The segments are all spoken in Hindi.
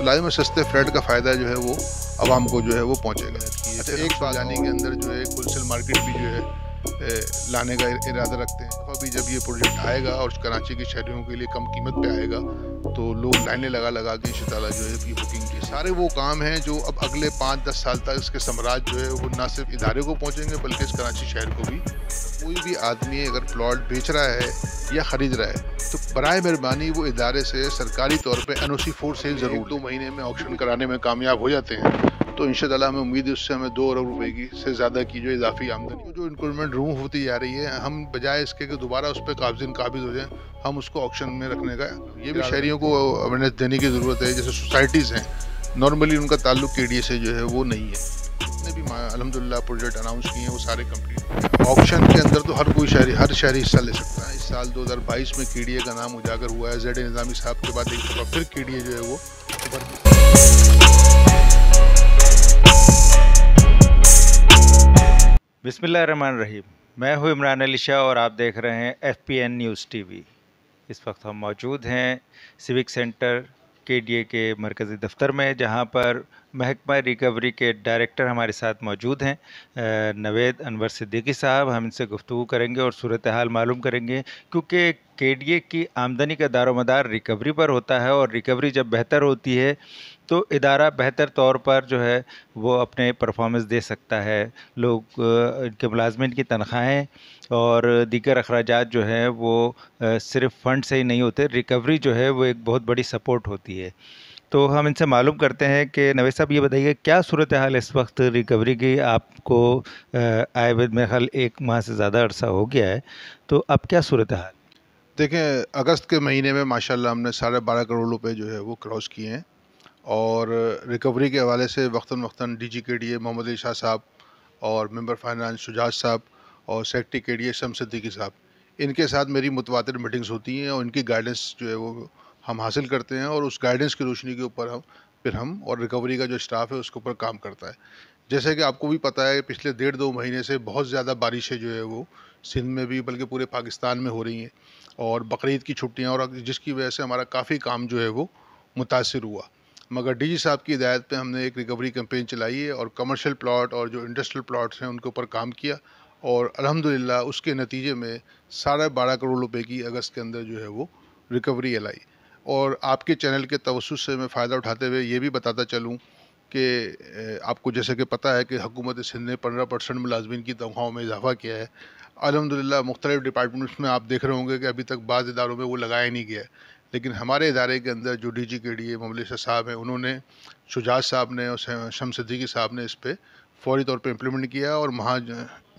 तो लाजिम सस्ते फ्लैट का फ़ायदा जो है वो आवाम को जो है वो पहुँचेगा। अच्छा, एक जाने के अंदर जो है होलसेल मार्केट भी जो है लाने का इरादा रखते हैं। अभी जब ये प्रोजेक्ट आएगा और कराची के शहरियों के लिए कम कीमत पे आएगा तो लोग लाइनें लगा लगा के इंशाअल्लाह जो है इसकी बुकिंग की। सारे वो काम हैं जो अब अगले 5-10 साल तक इसके साम्राज्य जो है वो ना सिर्फ इदारे को पहुँचेंगे बल्कि इस कराची शहर को भी। कोई भी आदमी अगर प्लॉट बेच रहा है या ख़रीद रहा है तो बराए मेहरबानी वो इदारे से सरकारी तौर पे NOC 4 से ज़रूर 2 महीने में ऑक्शन कराने में कामयाब हो जाते हैं तो इंशाअल्लाह हमें उम्मीद है उससे हमें 2 अरब रुपए की से ज़्यादा की जो इजाफी आमदनी जो इंक्रीमेंट रूम होती जा रही है, हम बजाय इसके कि दोबारा उस पर काबिज हो जाएं, हम उसको ऑक्शन में रखने का ये भी शहरियों को अवेयरनेस देने की ज़रूरत है। जैसे सोसाइटीज़ हैं नॉर्मली उनका ताल्लुक KDA से जो है वो नहीं है। जितने भी अल्हम्दुलिल्लाह प्रोजेक्ट अनाउंस किए हैं वो सारे कंप्लीट। ऑक्शन के अंदर तो हर शहरी हिस्सा ले सकता है। इस साल 2022 में KDA का नाम उजागर हुआ है। ZA निज़ामी साहब के बाद एक दफ़ा फिर KDA जो है वो बिस्मिल्लाहिर्रहमानिर्रहीम। मैं हूँ इमरान अली शाह और आप देख रहे हैं FPN न्यूज़ TV। इस वक्त हम मौजूद हैं सिविक सेंटर KDA के मरकज़ी दफ्तर में, जहाँ पर महकमा रिकवरी के डायरेक्टर हमारे साथ मौजूद हैं, नवेद अनवर सिद्दीकी साहब। हम इनसे गुफ्तगू करेंगे और सूरत हाल मालूम करेंगे, क्योंकि KDA की आमदनी का दारोमदार रिकवरी पर होता है और रिकवरी जब बेहतर होती है तो इदारा बेहतर तौर पर जो है वो अपने परफॉर्मेंस दे सकता है। लोग इनके मुलाजमिन की तनख्वाहें और दीगर अखराजात जो हैं वो सिर्फ फ़ंड से ही नहीं होते, रिकवरी जो है वो एक बहुत बड़ी सपोर्ट होती है। तो हम इनसे मालूम करते हैं कि नवेद साहब ये बताइए क्या सूरत हाल इस वक्त रिकवरी की। आपको आए हुए मेरे ख्याल 1 माह से ज़्यादा अरसा हो गया है, तो अब क्या सूरत हाल? देखें, अगस्त के महीने में माशाल्लाह हमने 12.5 करोड़ रुपए जो है वो क्रॉस किए हैं और रिकवरी के हवाले से वक्तन वक्तन DG KDA मोहम्मद अली शाह साहब और मेंबर फाइनेंस शुजात साहब और सेक्रेटरी KDA शम्स सिद्दीकी साहब, इनके साथ मेरी मुतवातिर मीटिंग्स होती हैं और इनकी गाइडेंस जो है वो हम हासिल करते हैं और उस गाइडेंस की रोशनी के ऊपर हम और रिकवरी का जो स्टाफ है उसके ऊपर काम करता है। जैसे कि आपको भी पता है पिछले 1.5-2 महीने से बहुत ज़्यादा बारिशें जो है वो सिंध में भी बल्कि पूरे पाकिस्तान में हो रही हैं और बकरीद की छुट्टियां और जिसकी वजह से हमारा काफ़ी काम जो है वो मुतासिर हुआ। मगर DG साहब की हिदायत पे हमने एक रिकवरी कैंपेन चलाई है और कमर्शियल प्लॉट और जो इंडस्ट्रियल प्लॉट्स हैं उनके ऊपर काम किया और अल्हम्दुलिल्लाह उसके नतीजे में 12.5 करोड़ रुपए की अगस्त के अंदर जो है वो रिकवरी लाई। और आपके चैनल के तवज्जुह से मैं फ़ायदा उठाते हुए ये भी बताता चलूँ कि आपको जैसे कि पता है कि हुकूमत सिंध ने 15% मुलाजमीन की तनख्वाहों में इजाफा किया है। अल्हम्दुलिल्लाह मुख्तलिफ डिपार्टमेंट्स में आप देख रहे होंगे कि अभी तक बाज़ इदारों में वो लगाया नहीं गया है, लेकिन हमारे इदारे के अंदर जो DG KDA मोहम्मद अली शाह साहब हैं उन्होंने, शुजात साहब ने और शम्स सिद्दीकी साहब ने इस पर फौरी तौर पर इम्प्लीमेंट किया और वहाँ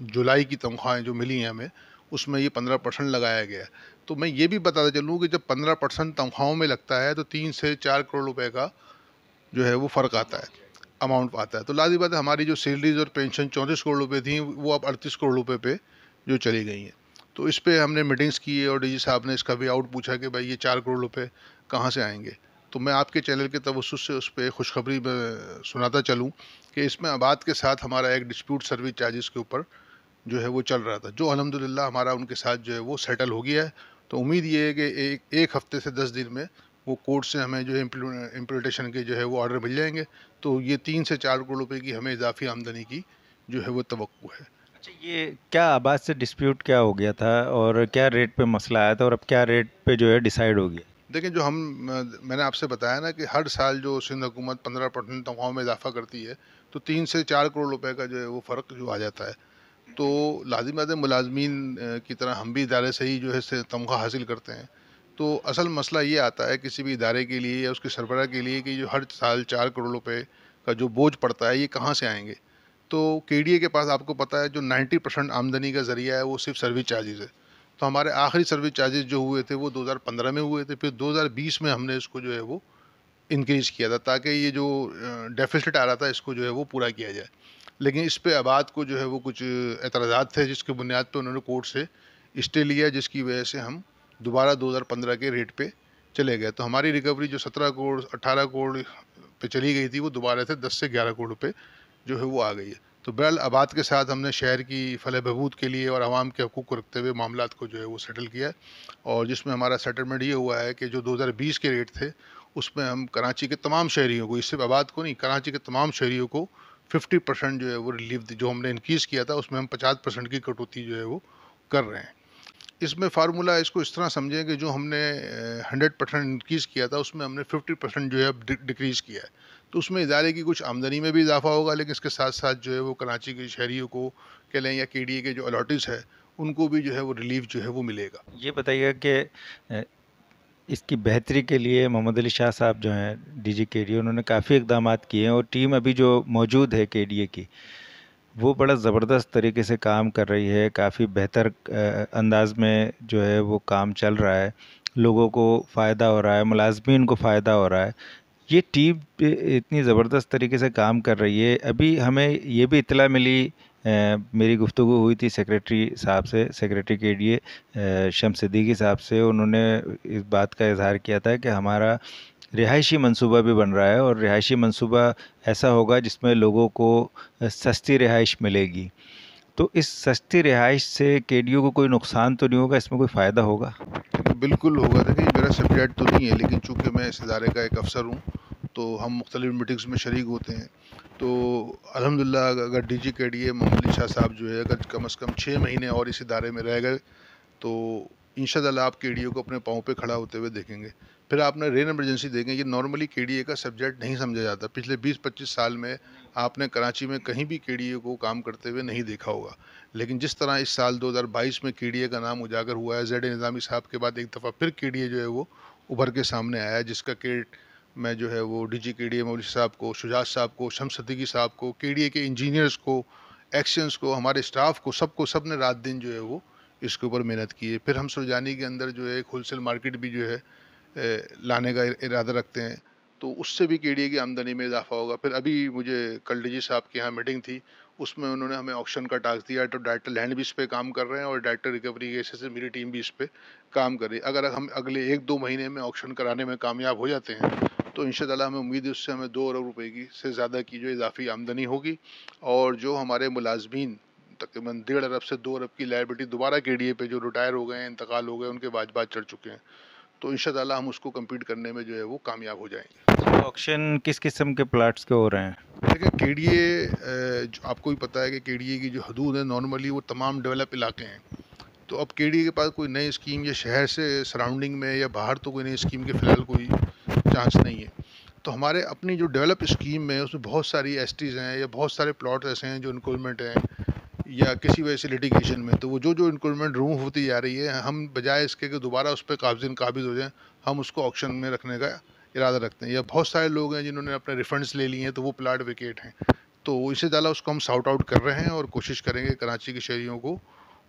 जुलाई की तनख्वाहें जो मिली हैं हमें उसमें ये 15% लगाया गया। तो मैं ये भी बताता चलूँ कि जब 15% तनख्वाहों में लगता है तो 3 से 4 करोड़ रुपए का जो है वो फ़र्क आता है, अमाउंट आता है। तो लाज़िम बात है हमारी जो सैलरीज और पेंशन 34 करोड़ रुपए थी वो अब 38 करोड़ रुपए पे जो चली गई हैं। तो इस पे हमने मीटिंग्स की और DG साहब ने इसका भी आउट पूछा कि भाई ये 4 करोड़ रुपए कहाँ से आएंगे। तो मैं आपके चैनल के तवज्जुह से उस पर खुशखबरी सुनाता चलूँ कि इसमें आबाद के साथ हमारा एक डिस्प्यूट सर्विस चार्जेस के ऊपर जो है वो चल रहा था, जो अल्हम्दुलिल्लाह हमारा उनके साथ जो है वो सेटल हो गया है। तो उम्मीद ये है कि एक हफ्ते से 10 दिन में वो कोर्ट से हमें जो है इम्प्लीमेंटेशन के जो है वो ऑर्डर मिल जाएंगे। तो ये 3 से 4 करोड़ रुपए की हमें इजाफी आमदनी की जो है वो तवक्कुह है। अच्छा, ये क्या आबाद से डिस्प्यूट क्या हो गया था और क्या रेट पे मसला आया था और अब क्या रेट पे जो है डिसाइड हो गया? देखिए, जो मैंने आपसे बताया ना कि हर साल जो सिंध हुकूमत 15% तनख्वाहों में इजाफा करती है तो 3 से 4 करोड़ रुपए का जो है वो फ़र्क जो आ जाता है। तो लाजिम बात है मुलाजमीन की तरह हम भी इदारे से ही जो है तनख्वाह हासिल करते हैं। तो असल मसला ये आता है किसी भी इदारे के लिए या उसके सरबराह के लिए कि जो हर साल 4 करोड़ रुपए का जो बोझ पड़ता है ये कहाँ से आएंगे। तो KDA के पास आपको पता है जो 90% आमदनी का ज़रिया है वो सिर्फ सर्विस चार्जेस है। तो हमारे आखिरी सर्विस चार्जेस जो हुए थे वो 2015 में हुए थे, फिर 2020 में हमने इसको जो है वो इंक्रीज़ किया था ताकि ये जो डेफिसिट आ रहा था इसको जो है वो पूरा किया जाए। लेकिन इस पे आबाद को जो है वो कुछ एतराज़ात थे जिसकी बुनियाद पे उन्होंने कोर्ट से स्टे लिया, जिसकी वजह से हम दोबारा 2015 के रेट पे चले गए। तो हमारी रिकवरी जो 17 करोड़ 18 करोड़ पे चली गई थी वो दोबारा से 10 से 11 करोड़ रुपए जो है वो आ गई है। तो बहरहाल आबाद के साथ हमने शहर की फलाह बहबूद के लिए और आवाम के हकूक़ को रखते हुए मामलात को जो है वो सेटल किया है और जिसमें हमारा सेटलमेंट ये हुआ है कि जो 2020 के रेट थे उसमें हम कराची के तमाम शहरियों को, इससे आबाद को नहीं, कराची के तमाम शहरियों को 50% जो है वो रिलीफ जो हमने इंक्रीज़ किया था उसमें हम 50% की कटौती जो है वो कर रहे हैं। इसमें फार्मूला इसको इस तरह समझें कि जो हमने 100% इंक्रीज़ किया था उसमें हमने 50% जो है अब डिक्रीज़ किया है। तो उसमें इदारे की कुछ आमदनी में भी इजाफा होगा, लेकिन इसके साथ साथ जो है वो कराची के शहरियों को कह लें या केडीए के जो अलॉटीज़ है उनको भी जो है वो रिलीफ जो है वो मिलेगा। ये बताइएगा कि इसकी बेहतरी के लिए मोहम्मद अली शाह साहब जो हैं डीजी केडीए, उन्होंने काफ़ी इकदामात किए हैं और टीम अभी जो मौजूद है केडीए की, वो बड़ा ज़बरदस्त तरीके से काम कर रही है। काफ़ी बेहतर अंदाज में जो है वो काम चल रहा है, लोगों को फ़ायदा हो रहा है, मुलाजमीन को फ़ायदा हो रहा है। ये टीम इतनी ज़बरदस्त तरीके से काम कर रही है। अभी हमें ये भी इत्तला मिली, मेरी गुफ्तगू हुई थी सेक्रेटरी साहब से, सेक्रेटरी केडीए शम्स सिद्दीकी साहब से। उन्होंने इस बात का इजहार किया था कि हमारा रिहायशी मंसूबा भी बन रहा है और रिहायशी मंसूबा ऐसा होगा जिसमें लोगों को सस्ती रिहाइश मिलेगी। तो इस सस्ती रिहाइश से केडीओ को कोई नुकसान तो नहीं होगा, इसमें कोई फ़ायदा होगा? बिल्कुल होगा। देखिए मेरा सब्जेक्ट तो नहीं है, लेकिन चूँकि मैं इस इदारे का एक अफ़सर हूँ तो हम मुख्तलिफ़ मीटिंग्स में शरीक होते हैं। तो अल्हम्दुलिल्लाह अगर डीजी केडीए मोहम्मद अली शाह साहब जो है अगर कम से कम 6 महीने और इस इदारे में रह गए तो इंशाअल्लाह आप केडीए को अपने पाँव पे खड़ा होते हुए देखेंगे। फिर आपने रेन इमरजेंसी देखें, ये नॉर्मली केडीए का सब्जेक्ट नहीं समझा जाता। पिछले 20-25 साल में आपने कराची में कहीं भी केडीए को काम करते हुए नहीं देखा होगा, लेकिन जिस तरह इस साल 2022 में केडीए का नाम उजागर हुआ है, ज़ेड निज़ामी साहब के बाद एक दफ़ा फिर केडीए जो है वो उभर के सामने आया है, जिसका क्रेडिट मैं जो है वो डीजी केडीए मौलवी साहब को, शुजात साहब को, शम्स सिद्दीकी साहब को, केडीए के इंजीनियर्स को, एक्शंस को, हमारे स्टाफ को, सबको, सब ने रात दिन जो है वो इसके ऊपर मेहनत की है। फिर हम सुरजानी के अंदर जो है एक होलसेल मार्केट भी जो है लाने का इरादा रखते हैं, तो उससे भी केडीए की आमदनी में इजाफा होगा। फिर अभी मुझे कल डीजी साहब के यहाँ मीटिंग थी, उसमें उन्होंने हमें ऑक्शन का टास्क दिया है, तो डायरेक्टर लैंड भी इस पे काम कर रहे हैं और डायरेक्टर रिकवरी के हिस्से से मेरी टीम भी इस पे काम कर रही है। अगर हम अगले 1-2 महीने में ऑक्शन कराने में कामयाब हो जाते हैं तो इंशाअल्लाह हमें उम्मीद है उससे हमें 2 अरब रुपए की से ज़्यादा की जो इजाफी आमदनी होगी और जो हमारे मुलाजमीन तकरीबन 1.5 अरब से 2 अरब की लायबिलिटी दोबारा केडीए पे जो रिटायर हो गए हैं, इंतकाल हो गए, उनके वाजबात चढ़ चुके हैं, तो इंशाअल्लाह हम उसको कम्पीट करने में जो है वो कामयाब हो जाएंगे। ऑक्शन किस किस्म के प्लाट्स के हो रहे हैं? देखिए केडीए जो आपको भी पता है कि केडीए की जो हदूद है नॉर्मली वो तमाम डेवलप इलाके हैं। तो अब केडीए के पास कोई नई स्कीम या शहर से सराउंडिंग में या बाहर तो कोई नई स्कीम के फ़िलहाल कोई चांस नहीं है। तो हमारे अपनी जो डेवलप स्कीम में उसमें बहुत सारी एसटीज़ हैं या बहुत सारे प्लॉट ऐसे हैं जो इंक्रोचमेंट हैं या किसी वजह से लिटिगेशन में, तो वो जो इंक्रोचमेंट रिमूव होती जा रही है, हम बजाय इसके कि दोबारा उस पर काबिज़ हो जाएं, हम उसको ऑक्शन में रखने का इरादा रखते हैं। या बहुत सारे लोग हैं जिन्होंने अपने रिफंड्स ले लिए हैं तो वो प्लाट वेकेट हैं, तो इससे ज़्यादा उसको हम सॉर्ट आउट कर रहे हैं और कोशिश करेंगे कराची के शहरियों को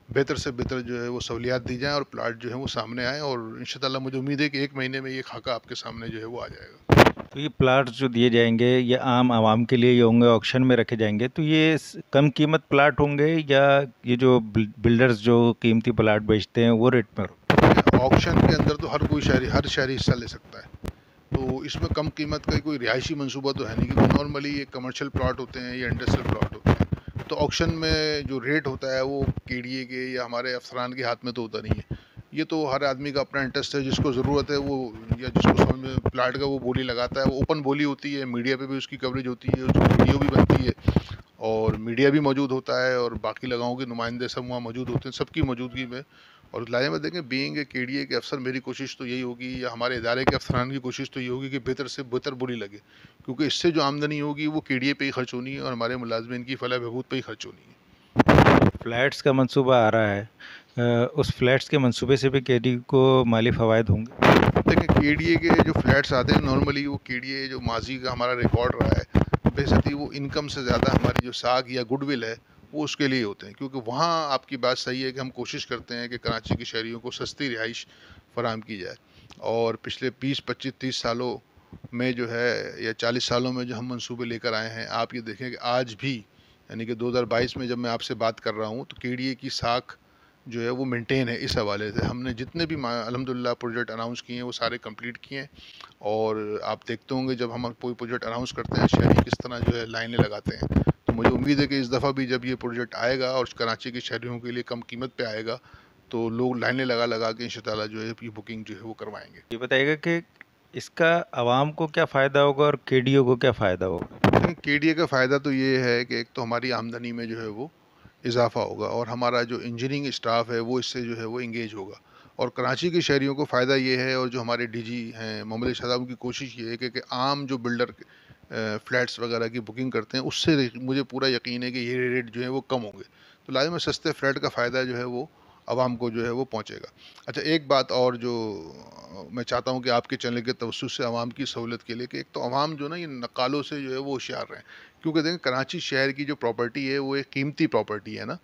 बेहतर से बेहतर जो है वो सहूलियात दी जाएँ और प्लाट जो है वो सामने आएँ और इंशाअल्लाह मुझे उम्मीद है कि 1 महीने में ये खाका आपके सामने जो है वो आ जाएगा। तो ये प्लाट्स जो दिए जाएंगे ये आम आवाम के लिए ये होंगे, ऑक्शन में रखे जाएंगे, तो ये कम कीमत प्लाट होंगे या ये जो बिल्डर्स जो कीमती प्लाट बेचते हैं वो रेट पर? ऑक्शन के अंदर तो हर शहरी हिस्सा ले सकता है, तो इसमें कम कीमत का कोई रिहायशी मंसूबा तो है नहीं, क्योंकि नॉर्मली ये कमर्शियल प्लॉट होते हैं या इंडस्ट्रियल प्लॉट होते हैं। तो ऑक्शन में जो रेट होता है वो केडीए के या हमारे अफसरान के हाथ में तो होता नहीं है। ये तो हर आदमी का अपना इंटरेस्ट है, जिसको ज़रूरत है वो या जिसको समझ में प्लाट का वो बोली लगाता है। वो ओपन बोली होती है, मीडिया पे भी उसकी कवरेज होती है, उसकी वीडियो भी बनती है और मीडिया भी मौजूद होता है और बाकी लगाओं के नुमाइंदे सब वहाँ मौजूद होते हैं, सबकी मौजूदगी में। और लाजमत देखें, बीइंग ए केडीए के अफसर मेरी कोशिश तो यही होगी या हमारे इदारे के अफसरान की कोशिश तो ये होगी कि बेहतर से बेहतर बोली लगे, क्योंकि इससे जो आमदनी होगी वो केडीए पे ही खर्च होनी है और हमारे मुलाजमीन की फलाह बहबूद पे ही खर्च होनी है। फ्लैट्स का मंसूबा आ रहा है, उस फ्लैट्स के मंसूबे से भी केडी को माली फ़वाइद होंगे? देखिए केडीए के जो फ्लैट्स आते हैं नॉर्मली वो केडीए जो माजी का हमारा रिकॉर्ड रहा है, बेशक वो इनकम से ज़्यादा हमारी जो साख या गुडविल है वो उसके लिए होते हैं, क्योंकि वहाँ आपकी बात सही है कि हम कोशिश करते हैं कि कराची के शहरियों को सस्ती रिहाइश फराहम की जाए। और पिछले 20-25-30 सालों में जो है या 40 सालों में जो हम मंसूबे लेकर आए हैं, आप ये देखें कि आज भी यानी कि 2022 में जब मैं आपसे बात कर रहा हूँ तो केडीए की साख जो है वो मेंटेन है। इस हवाले से हमने जितने भी अल्हम्दुलिल्लाह प्रोजेक्ट अनाउंस किए हैं वो सारे कंप्लीट किए हैं और आप देखते होंगे जब हम कोई प्रोजेक्ट अनाउंस करते हैं शहरी किस तरह जो है लाइनें लगाते हैं। तो मुझे उम्मीद है कि इस दफ़ा भी जब ये प्रोजेक्ट आएगा और कराची के शहरियों के लिए कम कीमत पे आएगा तो लोग लाइनें लगा लगा के इंशाअल्लाह जो है ये बुकिंग जो है वो करवाएंगे। ये बताइएगा कि इसका आवाम को क्या फ़ायदा होगा और केडीओ को क्या फ़ायदा होगा? देखिए केडीए का फ़ायदा तो ये है कि एक तो हमारी आमदनी में जो है वो इजाफा होगा और हमारा जो इंजीनियरिंग स्टाफ है वो इससे जो है वो इंगेज होगा। और कराची के शहरियों को फ़ायदा ये है, और जो हमारे डीजी हैं मोहम्मद इरशाद साहब, उनकी कोशिश ये है कि आम जो बिल्डर फ्लैट्स वगैरह की बुकिंग करते हैं उससे मुझे पूरा यकीन है कि ये रेट जो है वो कम होंगे। तो लाजिम सस्ते फ्लैट का फ़ायदा जो है वो आवाम को जो है वो पहुँचेगा। अच्छा, एक बात और जो मैं चाहता हूँ कि आपके चैनल के तवज्जुह से आवाम की सहूलत के लिए, कि एक तो आवाम जो ना ये नकालों से जो है वो होशियार रहें। क्योंकि देखें कराची शहर की जो प्रॉपर्टी है वो एक कीमती प्रॉपर्टी है ना,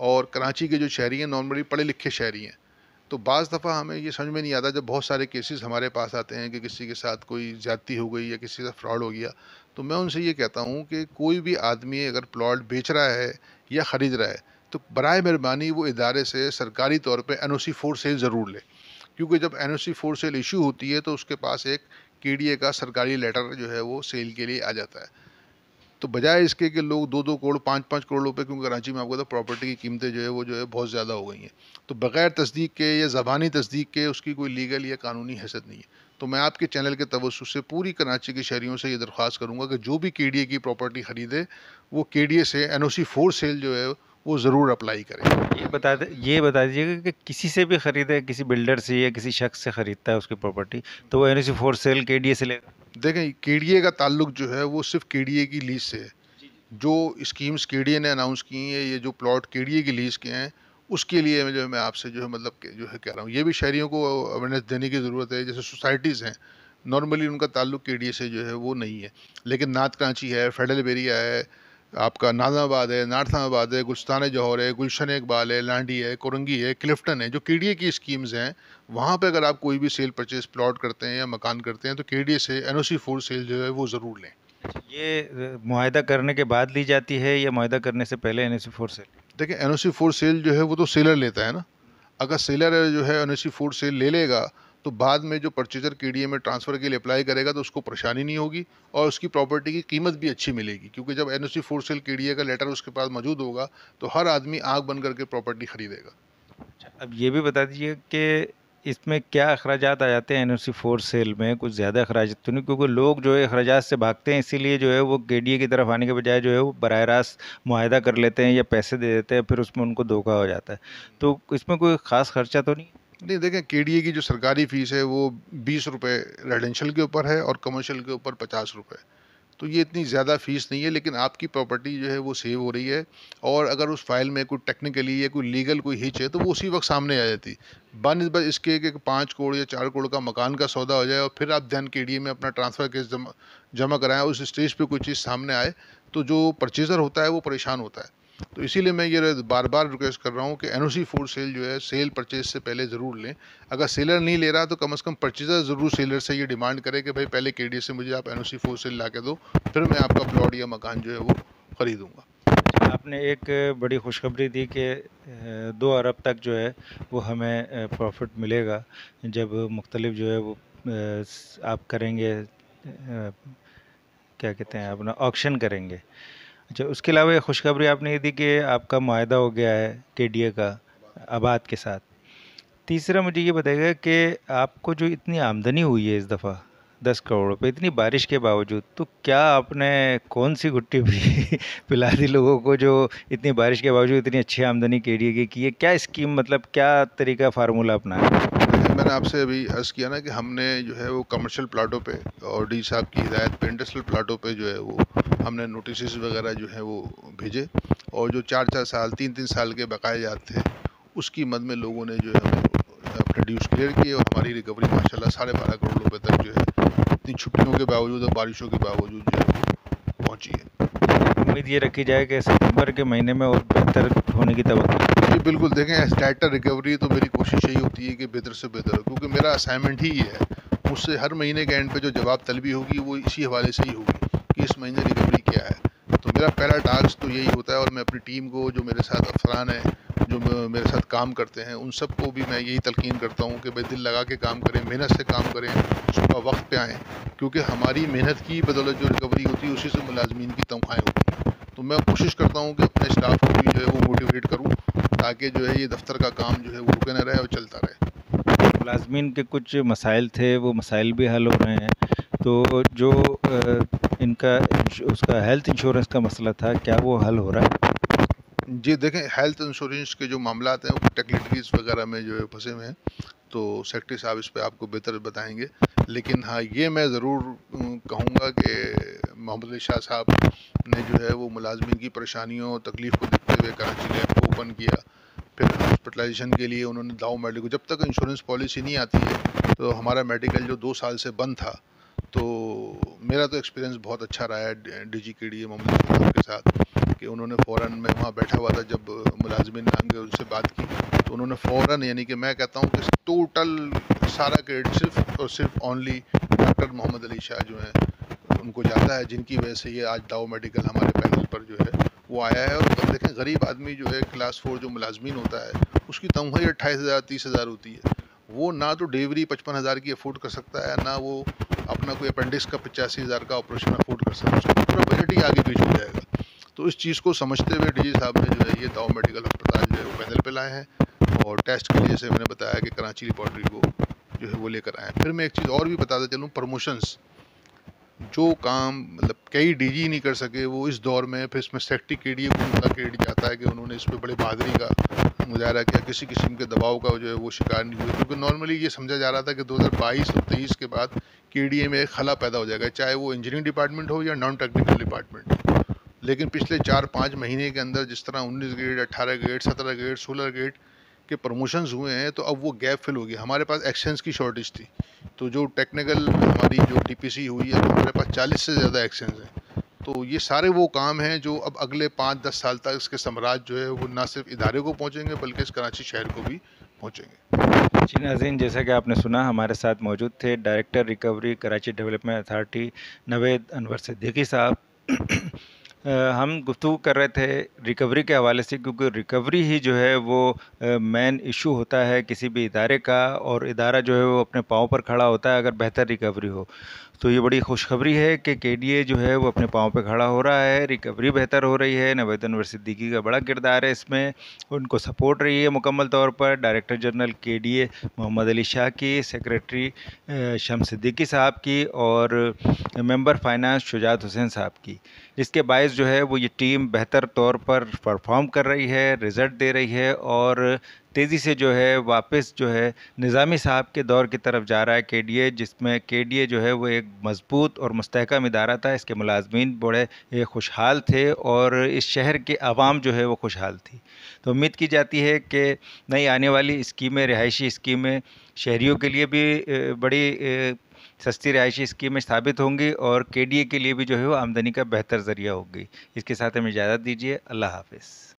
और कराची के जो शहरी हैं नॉर्मली पढ़े लिखे शहरी हैं। तो बाज़ दफ़ा हमें ये समझ में नहीं आता, जब बहुत सारे केसेस हमारे पास आते हैं कि किसी के साथ कोई ज़्यादती हो गई या किसी के साथ फ्रॉड हो गया, तो मैं उनसे ये कहता हूँ कि कोई भी आदमी अगर प्लॉट बेच रहा है या ख़रीद रहा है, तो बराए मेहरबानी वो इदारे से सरकारी तौर पे एनओसी 4 सेल ज़रूर ले। क्योंकि जब एनओसी 4 सेल इशू होती है तो उसके पास एक केडीए का सरकारी लेटर जो है वो सेल के लिए आ जाता है। तो बजाय इसके कि लोग 2-2 करोड़ 5-5 करोड़ रुपए, क्योंकि कराची में आपको पता प्रॉपर्टी की कीमतें जो है वो जो है बहुत ज़्यादा हो गई हैं, तो बगैर तस्दीक के या ज़बानी तस्दीक के उसकी कोई लीगल या कानूनी हैसियत नहीं है। तो मैं आपके चैनल के तवज्जुह से पूरी कराची के शहरियों से ये दरख्वास्त करूँगा कि जो भी केडीए की प्रॉपर्टी ख़रीदे वो केडीए से एनओसी 4 सेल जो है वो ज़रूर अप्लाई करें। ये बता दीजिएगा कि किसी से भी ख़रीदे, किसी बिल्डर से या किसी शख्स से ख़रीदता है उसकी प्रॉपर्टी, तो वो एनओसी 4 सेल केडीए से लेगा? देखें केडीए का ताल्लुक जो है वो सिर्फ केडीए की लीज से है। जो स्कीम्स केडीए ने अनाउंस की हैं, ये जो प्लॉट केडीए की लीज के हैं, उसके लिए मैं आपसे जो है मतलब कि जो है कह रहा हूँ, ये भी शहरियों को अवेयरनेस देने की ज़रूरत है। जैसे सोसाइटीज़ हैं, नॉर्मली उनका ताल्लुक केडीए से जो है वो नहीं है, लेकिन नात कराची है, फेडरल बेरिया है, आपका नाज़ाबाद है, नार्थाबाद है, गुलस्तान जौहर है, गुलशन इकबाल है, लांडी है, कोरंगी है, क्लिफ्टन है, जो केडीए की स्कीम्स हैं, वहाँ पे अगर आप कोई भी सेल परचेज प्लॉट करते हैं या मकान करते हैं तो केडीए से एनओसी 4 सेल जो है वो ज़रूर लें। ये मुआहदा करने के बाद ली जाती है या मुआहदा करने से पहले एनओसी 4 सेल? देखिए एनओसी 4 सेल जो है वो तो सेलर लेता है ना। अगर सेलर जो है एनओसी 4 सेल ले लेगा तो बाद में जो परचेजर केडीए में ट्रांसफ़र के लिए अप्लाई करेगा तो उसको परेशानी नहीं होगी और उसकी प्रॉपर्टी की कीमत भी अच्छी मिलेगी, क्योंकि जब एनओसी 4 सेल केडीए का लेटर उसके पास मौजूद होगा तो हर आदमी आँख बंद करके प्रॉपर्टी खरीदेगा। अच्छा, अब ये भी बता दीजिए कि इसमें क्या अखराजात आ जाते हैं एनओसी 4 सेल में? कुछ ज़्यादा अखराजात तो नहीं, क्योंकि लोग जो है अखराजात से भागते हैं, इसीलिए जो है वो केडीए की तरफ आने के बजाय जो है वो बराह रास्त मुआहदा कर लेते हैं या पैसे दे देते हैं, फिर उसमें उनको धोखा हो जाता है। तो इसमें कोई ख़ास खर्चा तो नहीं? नहीं, देखें केडीए की जो सरकारी फ़ीस है वो 20 रुपये रेजिडेंशियल के ऊपर है और कमर्शियल के ऊपर 50 रुपये। तो ये इतनी ज़्यादा फ़ीस नहीं है, लेकिन आपकी प्रॉपर्टी जो है वो सेव हो रही है, और अगर उस फाइल में कोई टेक्निकली या कोई लीगल कोई हिच है तो वो उसी वक्त सामने आ जाती। बनिस्बत इसके कि 5 करोड़ या 4 करोड़ का मकान का सौदा हो जाए और फिर आप ध्यान केडीए में अपना ट्रांसफ़र केस जमा जमा कराएं, उस स्टेज पे कोई चीज़ सामने आए तो जो परचेज़र होता है वो परेशान होता है। तो इसीलिए मैं ये बार बार रिक्वेस्ट कर रहा हूँ कि एनओसी 4 सेल जो है सेल परचेज से पहले ज़रूर लें। अगर सेलर नहीं ले रहा तो कम से कम परचेज़र ज़रूर सेलर से ये डिमांड करे कि भाई पहले केडीए से मुझे आप एनओसी 4 सेल ला के दो, फिर मैं आपका प्लॉट या मकान जो है वो ख़रीदूँगा। आपने एक बड़ी खुशखबरी दी कि 2 अरब तक जो है वो हमें प्रॉफिट मिलेगा जब मुख्तलिफ जो है वो आप करेंगे, क्या कहते हैं, अपना ऑक्शन करेंगे। अच्छा, उसके अलावा एक खुशखबरी आपने ये दी कि आपका मुआहदा हो गया है केडीए का आबाद के साथ। तीसरा मुझे ये बताइएगा कि आपको जो इतनी आमदनी हुई है इस दफ़ा 10 करोड़ रुपए, इतनी बारिश के बावजूद, तो क्या आपने कौन सी घुट्टी भी पिला दी लोगों को जो इतनी बारिश के बावजूद इतनी अच्छी आमदनी केडीए की है? क्या स्कीम, मतलब क्या तरीका फार्मूला अपनाया? देखिए, मैंने आपसे अभी अर्ज़ किया ना कि हमने जो है वो कमर्शियल प्लाटों पे और डी साहब की हिदायत पे इंडस्ट्रियल प्लाटों पे जो है वो हमने नोटिस वगैरह जो है वो भेजे, और जो 4-4 साल 3-3 साल के बकाए जाते थे उसकी मद में लोगों ने जो है वो अपने ड्यूज़ क्लियर किए, और हमारी रिकवरी माशाल्लाह 12.5 करोड़ रुपए तक जो है इतनी छुट्टियों के बावजूद और बारिशों के बावजूद जो है वो पहुँची है। उम्मीद ये रखी जाए कि सितंबर के महीने में और बेहतर होने की तवक्को। जी बिल्कुल, देखें स्टार्टर रिकवरी तो मेरी कोशिश यही होती है कि बेहतर से बेहतर हो, क्योंकि मेरा असाइनमेंट ही ये है। मुझसे हर महीने के एंड पे जो जवाब तलबी होगी वो इसी हवाले से ही होगी कि इस महीने रिकवरी क्या है। तो मेरा पहला टास्क तो यही होता है, और मैं अपनी टीम को, जो मेरे साथ अफसरान हैं, जो मेरे साथ काम करते हैं, उन सबको भी मैं यही तलकीन करता हूँ कि भाई दिल लगा के काम करें, मेहनत से काम करें, सुबह वक्त पे आएँ, क्योंकि हमारी मेहनत की बदौलत जो रिकवरी होती है उसी से मुलाजमीन की तनख्वाहें होती हैं। तो मैं कोशिश करता हूँ कि अपने स्टाफ को भी जो है वो मोटिवेट करूँ, ताकि जो है ये दफ्तर का काम जो है वो रुके ना रहे और चलता रहे। मुलाज़मीन के कुछ मसाइल थे, वो मसाइल भी हल हो रहे हैं। तो जो इनका उसका हेल्थ इंश्योरेंस का मसला था, क्या वो हल हो रहा है? जी देखें, हेल्थ इंश्योरेंस के जो मामलात हैं वो टेक्निकलीज़ वगैरह में जो है फंसे हुए हैं, तो सेक्रेटरी साहब इस पे आपको बेहतर बताएंगे। लेकिन हाँ, ये मैं ज़रूर कहूँगा कि मोहम्मद अली शाह साहब ने जो है वो मुलाजमीन की परेशानियों और तकलीफ़ को देखते हुए कराची लैब को ओपन किया। फिर हॉस्पिटलाइजेशन के लिए उन्होंने दाव मेडिकल, जब तक इंश्योरेंस पॉलिसी नहीं आती है तो हमारा मेडिकल जो 2 साल से बंद था, तो मेरा तो एक्सपीरियंस बहुत अच्छा रहा है DGKDA मोहम्मद अली साहब के साथ कि उन्होंने फ़ौरन, मैं वहाँ बैठा हुआ था जब मुलाजमीन आगे उनसे बात की, तो उन्होंने फ़ौरन, यानी कि मैं कहता हूँ कि टोटल सारा क्रेडिट सिर्फ और सिर्फ ओनली डॉक्टर मोहम्मद अली शाह जो हैं उनको जाता है, जिनकी वजह से ये आज दाव मेडिकल हमारे पैनल पर जो है वो आया है। और अब देखें, गरीब आदमी जो है क्लास 4 जो मुलाजमीन होता है, उसकी तनख्वाही 28,000 30,000 होती है। वो ना तो डिलीवरी 55,000 की अफोर्ड कर सकता है, ना वो अपना कोई अपेंडिक्स का 85,000 का ऑपरेशन अफोर्ड कर सकता है, उसका पूरा बजट ही आगे पीछे हो जाएगा। तो इस चीज़ को समझते हुए DG साहब ने जो है ये दाव मेडिकल अस्पताल जो है वो पैनल पे लाए हैं और टेस्ट के लिए, जैसे मैंने बताया कि कराची लेबॉर्ट्री को जो है वो लेकर आए हैं। फिर मैं एक चीज़ और भी बताता चलूँ, प्रमोशंस जो काम मतलब कई DG नहीं कर सके वो इस दौर में, फिर इसमें सेक्रेटरी KDA को उनका क्रेडिट जाता है कि उन्होंने इस पर बड़े बहादुरी का मुजाहरा किया, किसी किस्म के दबाव का जो है वो शिकार नहीं हुए। क्योंकि नॉर्मली ये समझा जा रहा था कि 2022 और 23 के बाद KDA में एक खला पैदा हो जाएगा, चाहे वो इंजीनियरिंग डिपार्टमेंट हो या नॉन टेक्निकल डिपार्टमेंट हो। लेकिन पिछले 4-5 महीने के अंदर जिस तरह 19 ग्रेड, 18 ग्रेड, 17 ग्रेड, 16 ग्रेड के प्रमोशंस हुए हैं, तो अब वो गैप फिल हो गया। हमारे पास एक्शंस की शॉर्टेज थी, तो जो टेक्निकल हमारी जो DPC हुई है, तो हमारे पास 40 से ज़्यादा एक्शंस हैं। तो ये सारे वो काम हैं जो अब अगले 5-10 साल तक इसके साम्राज्य जो है वो ना सिर्फ इदारे को पहुँचेंगे बल्कि इस कराची शहर को भी पहुँचेंगे। जी नाज़रीन, जैसा कि आपने सुना, हमारे साथ मौजूद थे director recovery Karachi development authority Naved Anwar Siddiqui साहब। हम गुफ्तगू कर रहे थे रिकवरी के हवाले से, क्योंकि रिकवरी ही जो है वो मेन इशू होता है किसी भी इदारे का, और इदारा जो है वो अपने पाँव पर खड़ा होता है अगर बेहतर रिकवरी हो। तो ये बड़ी खुशखबरी है कि KDA जो है वो अपने पाँव पे खड़ा हो रहा है, रिकवरी बेहतर हो रही है। नवेद अनवर सिद्दीकी का बड़ा किरदार है इसमें, उनको सपोर्ट रही है मुकम्मल तौर पर director general KDA Mohammad Ali Shah की, सेक्रेटरी शम्स सिद्दीकी साहब की, और मेंबर फाइनेंस शुजात हुसैन साहब की, जिसके बायस जो है वो ये टीम बेहतर तौर पर परफॉर्म कर रही है, रिज़ल्ट दे रही है, और तेज़ी से जो है वापस जो है निज़ामी साहब के दौर की तरफ जा रहा है KDA, जिसमें KDA जो है वो एक मज़बूत और मुस्तहकम इदारा था। इसके मुलाजमीन बड़े खुशहाल थे और इस शहर के आवाम जो है वो खुशहाल थी। तो उम्मीद की जाती है कि नई आने वाली स्कीमें, रिहायशी स्कीमें शहरियों के लिए भी बड़ी सस्ती रिहायशी स्कीमें साबित होंगी, और KDA के लिए भी जो है वो आमदनी का बेहतर ज़रिया होगी। इसके साथ हमें इजाज़त दीजिए। अल्लाह हाफ़िज़।